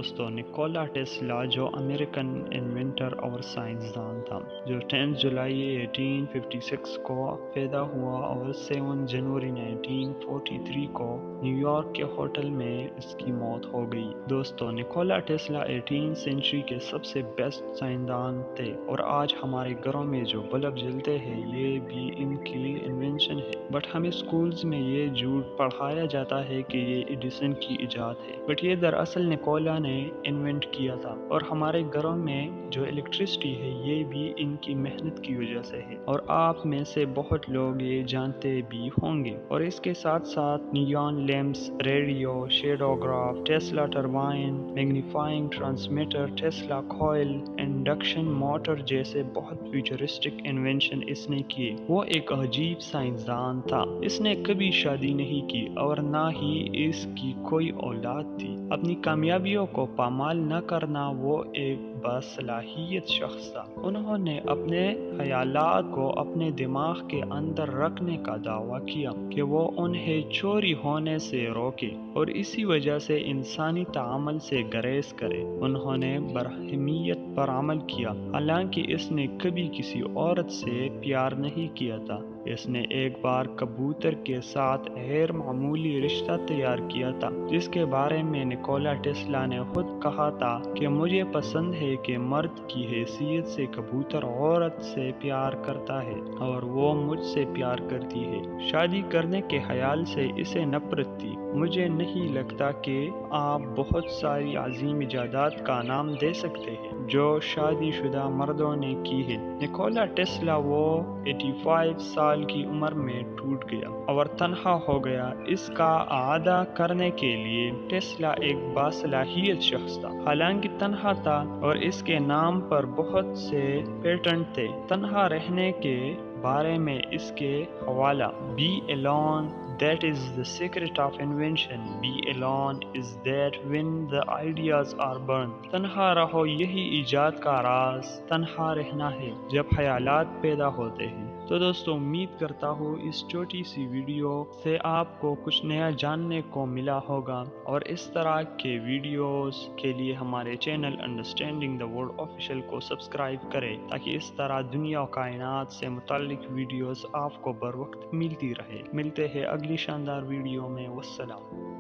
دوستو Nicolas Tesla جو American inventor اور سائنسدان تھا جو 10 جولائی 1856 کو پیدا ہوا اور 7 جنوری 1943 کو نیو یارک کے ہوٹل میں اس کی موت ہو گئی۔ دوستو نکولا ٹیسلا 18 سینچری کے سب سے بیسٹ سائنسدان تھے اور آج ہمارے گھروں میں جو بلب جلتے ہیں یہ بھی ان کی انوینشن ہے، بٹ ہمیں اسکولز میں یہ جھوٹ پڑھایا جاتا ہے کہ یہ ایڈیسن کی ایجاد ہے، بٹ یہ دراصل نکولا نے انوینٹ کیا تھا۔ اور ہمارے گھروں میں جو الیکٹرسٹی ہے یہ بھی ان کی محنت کی وجہ سے ہے، اور آپ میں سے بہت لوگ یہ جانتے بھی ہوں گے۔ اور اس کے ساتھ ساتھ neon lamps, radio, shadowgraph, Tesla turbine, magnifying transmitter, Tesla coil, induction motor جیسے بہت فیوچرسٹک انوینشن اس نے کیے۔ وہ ایک عجیب سائنسدان تھا۔ اس نے کبھی شادی نہیں کی اور نہ ہی اس کی کوئی اولاد تھی۔ اپنی کامیابیوں کو پامال نہ کرنا وہ ایک باصلاحیت شخص تھا۔ انہوں نے اپنے خیالات کو اپنے دماغ کے اندر رکھنے کا دعویٰ کیا کہ وہ انہیں چوری ہونے سے روکے اور اسی وجہ سے انسانی تعامل سے گریز کرے۔ انہوں نے برہمیت پر عمل کیا، حالانکہ اس نے کبھی کسی عورت سے پیار نہیں کیا تھا۔ اس نے ایک بار کبوتر کے ساتھ غیر معمولی رشتہ تیار کیا تھا، جس کے بارے میں نکولا ٹیسلا نے خود کہا تھا کہ مجھے پسند ہے کہ مرد کی حیثیت سے کبوتر عورت سے پیار کرتا ہے اور وہ مجھ سے پیار کرتی ہے۔ شادی کرنے کے خیال سے اسے نفرت تھی۔ مجھے نہیں لگتا کہ آپ بہت ساری عظیم ایجادات کا نام دے سکتے ہیں جو شادی شدہ مردوں نے کی ہے۔ نکولا ٹیسلا وہ 85 سال کی عمر میں ٹوٹ گیا اور تنہا ہو گیا۔ اس کا اعادہ کرنے کے لیے ٹیسلا ایک باصلاحیت شخص تھا، حالانکہ تنہا تھا اور اس کے نام پر بہت سے پیٹنٹ تھے۔ تنہا رہنے کے بارے میں اس کے حوالہ Be alone, that is the secret of invention. Be alone is that when the ideas are burned. تنہا رہو، یہی ایجاد کا راز تنہا رہنا ہے جب خیالات پیدا ہوتے ہیں۔ تو دوستو امید کرتا ہوں اس چھوٹی سی ویڈیو سے آپ کو کچھ نیا جاننے کو ملا ہوگا، اور اس طرح کے ویڈیوز کے لیے ہمارے channel understanding the world official کو سبسکرائب کریں تاکہ اس طرح دنیا و کائنات سے متعلق ویڈیوز آپ کو بر وقت ملتی رہے۔ ملتے ہیں اگلی شاندار ویڈیو میں۔ والسلام۔